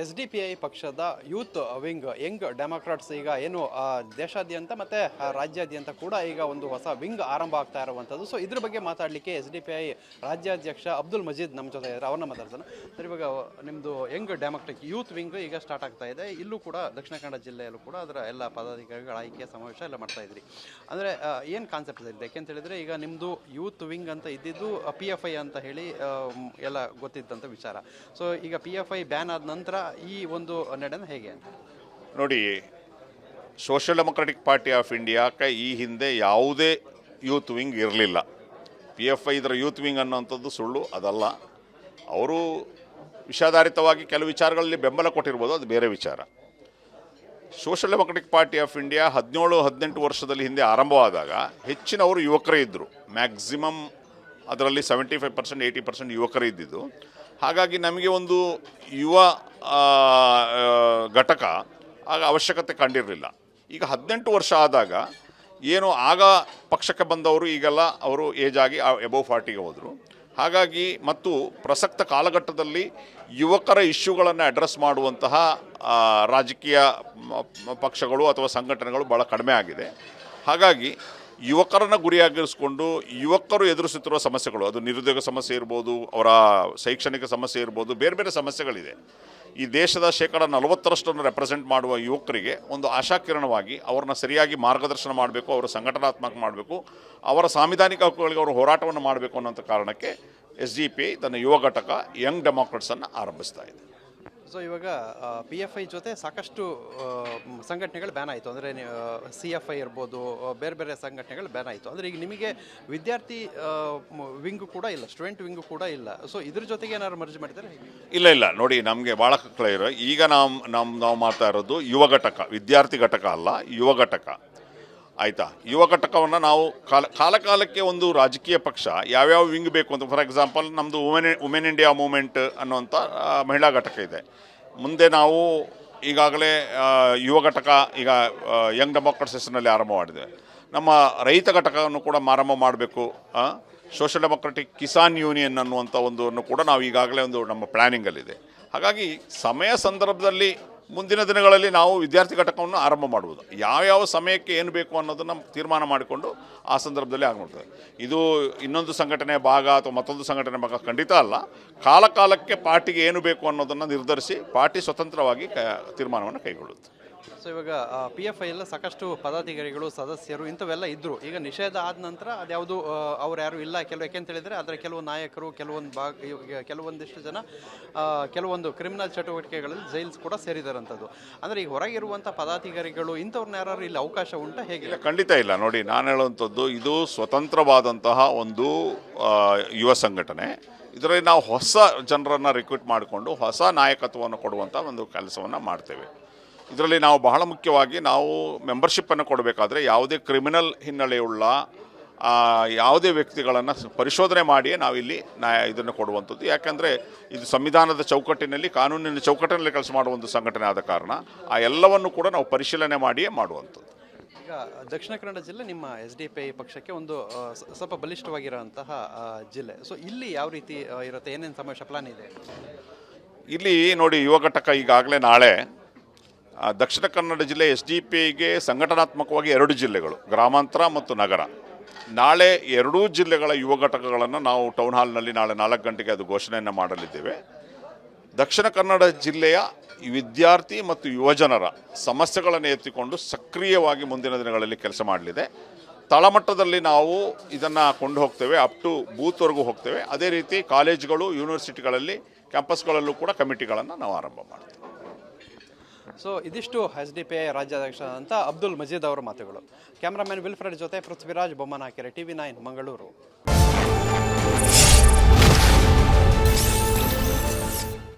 SDPI ಪಕ್ಷದ youth wing Young ಡೆಮಾಕ್ರಾಟ್ಸ್ ಈಗ ಏನು ದೇಶಾದ್ಯಂತ ಮತ್ತು ರಾಜ್ಯಾದ್ಯಂತ ಕೂಡ ಈಗ ಒಂದು ಹೊಸ ವಿಂಗ್ ಆರಂಭ ಆಗ್ತಾ ಇರುವಂಥದ್ದು. ಸೊ ಇದ್ರ ಬಗ್ಗೆ ಮಾತಾಡಲಿಕ್ಕೆ SDPI ರಾಜ್ಯಾಧ್ಯಕ್ಷ ಅಬ್ದುಲ್ ಮಜೀದ್ ನಮ್ಮ ಜೊತೆ ಇದ್ದಾರೆ. ಅವ್ರನ್ನ ಮಾತಾಡ್ತಾನೆ. ಸರ್, ಇವಾಗ ನಿಮ್ಮದು ಯಂಗ್ ಡೆಮಾಕ್ರಾಟಿಕ್ ಯೂತ್ ವಿಂಗ್ ಈಗ ಸ್ಟಾರ್ಟ್ ಆಗ್ತಾ ಇದೆ. ಇಲ್ಲೂ ಕೂಡ ದಕ್ಷಿಣ ಕನ್ನಡ ಜಿಲ್ಲೆಯಲ್ಲೂ ಕೂಡ ಅದರ ಎಲ್ಲ ಪದಾಧಿಕಾರಿಗಳ ಆಯ್ಕೆ ಸಮಾವೇಶ ಎಲ್ಲ ಮಾಡ್ತಾ ಇದ್ರಿ. ಅಂದರೆ ಏನು ಕಾನ್ಸೆಪ್ಟ್ ಇದೆ ಯಾಕೆಂತ ಹೇಳಿದರೆ, ಈಗ ನಿಮ್ಮದು ಯೂತ್ ವಿಂಗ್ ಅಂತ ಇದ್ದಿದ್ದು PFI ಅಂತ ಹೇಳಿ ಎಲ್ಲ ಗೊತ್ತಿದ್ದಂಥ ವಿಚಾರ. ಸೊ ಈಗ PFI ಬ್ಯಾನ್ ಆದ ನಂತರ ಈ ಒಂದು ನಡೆನ ಹೇಗೆ ಅಂತ ನೋಡಿ, ಸೋಷಿಯಲ್ ಡೆಮೊಕ್ರೆಟಿಕ್ ಪಾರ್ಟಿ ಆಫ್ ಇಂಡಿಯಾಕ್ಕೆ ಈ ಹಿಂದೆ ಯಾವುದೇ ಯೂತ್ ವಿಂಗ್ ಇರಲಿಲ್ಲ. PFI ಇದರ ಯೂತ್ ವಿಂಗ್ ಅನ್ನೋಂಥದ್ದು ಸುಳ್ಳು, ಅದಲ್ಲ. ಅವರು ವಿಷಾದಾರಿತವಾಗಿ ಕೆಲವು ವಿಚಾರಗಳಲ್ಲಿ ಬೆಂಬಲ ಕೊಟ್ಟಿರ್ಬೋದು, ಅದು ಬೇರೆ ವಿಚಾರ. Social democratic party of India 17-18 ವರ್ಷದಲ್ಲಿ ಹಿಂದೆ ಆರಂಭವಾದಾಗ ಹೆಚ್ಚಿನವರು ಯುವಕರೇ ಇದ್ದರು. ಮ್ಯಾಕ್ಸಿಮಮ್ ಅದರಲ್ಲಿ 75% 80% ಯುವಕರೇ ಇದ್ದಿದ್ದು. ಹಾಗಾಗಿ ನಮಗೆ ಒಂದು ಯುವ ಘಟಕ ಆಗ ಅವಶ್ಯಕತೆ ಕಂಡಿರಲಿಲ್ಲ. ಈಗ 18 ವರ್ಷ ಆದಾಗ ಏನು ಆಗ ಪಕ್ಷಕ್ಕೆ ಬಂದವರು ಈಗೆಲ್ಲ ಅವರು ಏಜ್ ಆಗಿ ಎಬೋವ್ 40ಗೆ ಹೋದರು. ಹಾಗಾಗಿ ಮತ್ತು ಪ್ರಸಕ್ತ ಕಾಲಘಟ್ಟದಲ್ಲಿ ಯುವಕರ ಇಶ್ಯೂಗಳನ್ನು ಅಡ್ರೆಸ್ ಮಾಡುವಂತಹ ರಾಜಕೀಯ ಪಕ್ಷಗಳು ಅಥವಾ ಸಂಘಟನೆಗಳು ಭಾಳ ಕಡಿಮೆ ಆಗಿದೆ. ಹಾಗಾಗಿ ಯುವಕರನ್ನು ಗುರಿಯಾಗಿರಿಸಿಕೊಂಡು ಯುವಕರು ಎದುರಿಸುತ್ತಿರುವ ಸಮಸ್ಯೆಗಳು, ಅದು ನಿರುದ್ಯೋಗ ಸಮಸ್ಯೆ ಇರ್ಬೋದು, ಅವರ ಶೈಕ್ಷಣಿಕ ಸಮಸ್ಯೆ ಇರ್ಬೋದು, ಬೇರೆ ಬೇರೆ ಸಮಸ್ಯೆಗಳಿದೆ. ಈ ದೇಶದ 40% ರೆಪ್ರೆಸೆಂಟ್ ಮಾಡುವ ಯುವಕರಿಗೆ ಒಂದು ಆಶಾಕಿರಣವಾಗಿ ಅವ್ರನ್ನ ಸರಿಯಾಗಿ ಮಾರ್ಗದರ್ಶನ ಮಾಡಬೇಕು, ಅವರ ಸಂಘಟನಾತ್ಮಕ ಮಾಡಬೇಕು, ಅವರ ಸಾಂವಿಧಾನಿಕ ಹಕ್ಕುಗಳಿಗೆ ಅವರು ಹೋರಾಟವನ್ನು ಮಾಡಬೇಕು ಅನ್ನೋಂಥ ಕಾರಣಕ್ಕೆ SDPI ತನ್ನ ಯುವ ಘಟಕ ಯಂಗ್ ಡೆಮಾಕ್ರಾಟ್ಸನ್ನು ಆರಂಭಿಸ್ತಾ ಇದೆ. ಸೊ ಇವಾಗ PFI ಜೊತೆ ಸಾಕಷ್ಟು ಸಂಘಟನೆಗಳು ಬ್ಯಾನ್ ಆಯಿತು. ಅಂದರೆ CFI ಇರ್ಬೋದು, ಬೇರೆ ಬೇರೆ ಸಂಘಟನೆಗಳು ಬ್ಯಾನ್ ಆಯಿತು. ಅಂದರೆ ಈಗ ನಿಮಗೆ ವಿದ್ಯಾರ್ಥಿ ವಿಂಗು ಕೂಡ ಇಲ್ಲ, ಸ್ಟೂಡೆಂಟ್ ವಿಂಗು ಕೂಡ ಇಲ್ಲ. ಸೊ ಇದ್ರ ಜೊತೆಗೆ ಏನಾದ್ರು ಮರ್ಜ್ ಮಾಡಿದ್ದಾರೆ? ಇಲ್ಲ ನೋಡಿ, ನಮಗೆ ಭಾಳ ಕ್ಲಿಯರ್. ಈಗ ನಾವು ಮಾಡ್ತಾ ಇರೋದು ಯುವ ಘಟಕ, ವಿದ್ಯಾರ್ಥಿ ಘಟಕ ಅಲ್ಲ, ಯುವ ಘಟಕ. ಆಯಿತಾ? ಯುವ ಘಟಕವನ್ನು ನಾವು ಕಾಲಕ್ಕೆ ಒಂದು ರಾಜಕೀಯ ಪಕ್ಷ ಯಾವ್ಯಾವ ವಿಂಗ್ ಬೇಕು ಅಂತ, ಫಾರ್ ಎಕ್ಸಾಂಪಲ್ ನಮ್ಮದು ವುಮೆನ್ ಇಂಡಿಯಾ ಮೂವ್ಮೆಂಟ್ ಅನ್ನುವಂಥ ಮಹಿಳಾ ಘಟಕ ಇದೆ. ಮುಂದೆ ನಾವು ಈಗಾಗಲೇ ಯುವ ಘಟಕ ಈಗ ಯಂಗ್ ಡೆಮಾಕ್ರಾಟ್ಸ್ ಹೆಸರಿನಲ್ಲಿ ಆರಂಭ ಮಾಡಿದ್ದೇವೆ. ನಮ್ಮ ರೈತ ಘಟಕವನ್ನು ಕೂಡ ಆರಂಭ ಮಾಡಬೇಕು. ಸೋಷಿಯಲ್ ಡೆಮೊಕ್ರೆಟಿಕ್ ಕಿಸಾನ್ ಯೂನಿಯನ್ ಅನ್ನುವಂಥ ಒಂದನ್ನು ಕೂಡ ನಾವು ಈಗಾಗಲೇ ಒಂದು ನಮ್ಮ ಪ್ಲ್ಯಾನಿಂಗಲ್ಲಿದೆ. ಹಾಗಾಗಿ ಸಮಯ ಸಂದರ್ಭದಲ್ಲಿ ಮುಂದಿನ ದಿನಗಳಲ್ಲಿ ನಾವು ವಿದ್ಯಾರ್ಥಿ ಘಟಕವನ್ನು ಆರಂಭ ಮಾಡುವುದು. ಯಾವ್ಯಾವ ಸಮಯಕ್ಕೆ ಏನು ಬೇಕು ಅನ್ನೋದನ್ನು ತೀರ್ಮಾನ ಮಾಡಿಕೊಂಡು ಆ ಸಂದರ್ಭದಲ್ಲಿ ಆಗ್ಬಿಡ್ತದೆ. ಇದು ಇನ್ನೊಂದು ಸಂಘಟನೆ ಭಾಗ ಅಥವಾ ಮತ್ತೊಂದು ಸಂಘಟನೆ ಭಾಗ ಖಂಡಿತ ಅಲ್ಲ. ಕಾಲಕ್ಕೆ ಪಾರ್ಟಿಗೆ ಏನು ಬೇಕು ಅನ್ನೋದನ್ನು ನಿರ್ಧರಿಸಿ ಪಾರ್ಟಿ ಸ್ವತಂತ್ರವಾಗಿ ತೀರ್ಮಾನವನ್ನು ಕೈಗೊಳ್ಳುತ್ತೆ. ಸೊ ಇವಾಗ PFI ಎಲ್ಲ ಸಾಕಷ್ಟು ಪದಾಧಿಕಾರಿಗಳು, ಸದಸ್ಯರು ಇಂಥವೆಲ್ಲ ಇದ್ದರು. ಈಗ ನಿಷೇಧ ಆದ ನಂತರ ಅದ್ಯಾವುದು ಅವ್ರು ಯಾರು ಇಲ್ಲ. ಯಾಕೆಂತ ಹೇಳಿದರೆ ಅದರ ಕೆಲವು ನಾಯಕರು, ಕೆಲವೊಂದಿಷ್ಟು ಜನ ಕೆಲವೊಂದು ಕ್ರಿಮಿನಲ್ ಚಟುವಟಿಕೆಗಳಲ್ಲಿ ಜೈಲ್ಸ್ ಕೂಡ ಸೇರಿದಾರಂಥದ್ದು. ಅಂದರೆ ಈಗ ಹೊರಗಿರುವಂಥ ಪದಾಧಿಕಾರಿಗಳು ಇಂಥವ್ರನ್ನ ಯಾರು ಇಲ್ಲಿ ಅವಕಾಶ ಉಂಟಾ, ಹೇಗೆ? ಖಂಡಿತ ಇಲ್ಲ. ನೋಡಿ, ನಾನು ಹೇಳುವಂಥದ್ದು ಇದು ಸ್ವತಂತ್ರವಾದಂತಹ ಒಂದು ಯುವ ಸಂಘಟನೆ. ಇದರಲ್ಲಿ ನಾವು ಹೊಸ ಜನರನ್ನು ರಿಕ್ರೂಟ್ ಮಾಡಿಕೊಂಡು ಹೊಸ ನಾಯಕತ್ವವನ್ನು ಕೊಡುವಂಥ ಒಂದು ಕೆಲಸವನ್ನು ಮಾಡ್ತೇವೆ. ಇದರಲ್ಲಿ ನಾವು ಬಹಳ ಮುಖ್ಯವಾಗಿ ನಾವು ಮೆಂಬರ್ಶಿಪ್ಪನ್ನು ಕೊಡಬೇಕಾದ್ರೆ ಯಾವುದೇ ಕ್ರಿಮಿನಲ್ ಹಿನ್ನೆಲೆಯುಳ್ಳ ಯಾವುದೇ ವ್ಯಕ್ತಿಗಳನ್ನು ಪರಿಶೋಧನೆ ಮಾಡಿಯೇ ನಾವಿಲ್ಲಿ ಇದನ್ನು ಕೊಡುವಂಥದ್ದು. ಯಾಕೆಂದರೆ ಇದು ಸಂವಿಧಾನದ ಚೌಕಟ್ಟಿನಲ್ಲಿ, ಕಾನೂನಿನ ಚೌಕಟ್ಟಿನಲ್ಲಿ ಕೆಲಸ ಮಾಡುವ ಒಂದು ಸಂಘಟನೆ ಆದ ಕಾರಣ ಆ ಎಲ್ಲವನ್ನು ಕೂಡ ನಾವು ಪರಿಶೀಲನೆ ಮಾಡಿಯೇ ಮಾಡುವಂಥದ್ದು. ಈಗ ದಕ್ಷಿಣ ಕನ್ನಡ ಜಿಲ್ಲೆ ನಿಮ್ಮ SDPI ಪಕ್ಷಕ್ಕೆ ಒಂದು ಸ್ವಲ್ಪ ಬಲಿಷ್ಠವಾಗಿರೋಂತಹ ಜಿಲ್ಲೆ. ಸೊ ಇಲ್ಲಿ ಯಾವ ರೀತಿ ಇರುತ್ತೆ, ಏನೇನು ಸಮಾವೇಶ ಪ್ಲಾನ್ ಇದೆ? ಇಲ್ಲಿ ನೋಡಿ, ಯುವ ಘಟಕ ಈಗಾಗಲೇ ನಾಳೆ ದಕ್ಷಿಣ ಕನ್ನಡ ಜಿಲ್ಲೆ SDPIಗೆ ಸಂಘಟನಾತ್ಮಕವಾಗಿ 2 ಜಿಲ್ಲೆಗಳು, ಗ್ರಾಮಾಂತರ ಮತ್ತು ನಗರ. ನಾಳೆ 2 ಜಿಲ್ಲೆಗಳ ಯುವ ಘಟಕಗಳನ್ನು ನಾವು ಟೌನ್ ಹಾಲ್ನಲ್ಲಿ ನಾಳೆ 4 ಗಂಟೆಗೆ ಅದು ಘೋಷಣೆಯನ್ನು ಮಾಡಲಿದ್ದೇವೆ. ದಕ್ಷಿಣ ಕನ್ನಡ ಜಿಲ್ಲೆಯ ವಿದ್ಯಾರ್ಥಿ ಮತ್ತು ಯುವಜನರ ಸಮಸ್ಯೆಗಳನ್ನು ಎತ್ತಿಕೊಂಡು ಸಕ್ರಿಯವಾಗಿ ಮುಂದಿನ ದಿನಗಳಲ್ಲಿ ಕೆಲಸ ಮಾಡಲಿದೆ. ತಳಮಟ್ಟದಲ್ಲಿ ನಾವು ಇದನ್ನು ಕೊಂಡು ಹೋಗ್ತೇವೆ, ಅಪ್ ಟು ಬೂತ್ವರೆಗೂ ಹೋಗ್ತೇವೆ. ಅದೇ ರೀತಿ ಕಾಲೇಜುಗಳು, ಯೂನಿವರ್ಸಿಟಿಗಳಲ್ಲಿ, ಕ್ಯಾಂಪಸ್ಗಳಲ್ಲೂ ಕೂಡ ಕಮಿಟಿಗಳನ್ನು ನಾವು ಆರಂಭ ಮಾಡ್ತೇವೆ. ಸೊ ಇದಿಷ್ಟು SDPI ರಾಜ್ಯಾಧ್ಯಕ್ಷ ಅಂತ ಅಬ್ದುಲ್ ಮಜೀದ್ ಅವರ ಮಾತುಗಳು. ಕ್ಯಾಮ್ರಾಮನ್ ವಿಲ್ಫ್ರೆಡ್ ಜೊತೆ ಪೃಥ್ವಿರಾಜ್ ಬೊಮ್ಮನಾಕೆರೆ, TV9 ಮಂಗಳೂರು.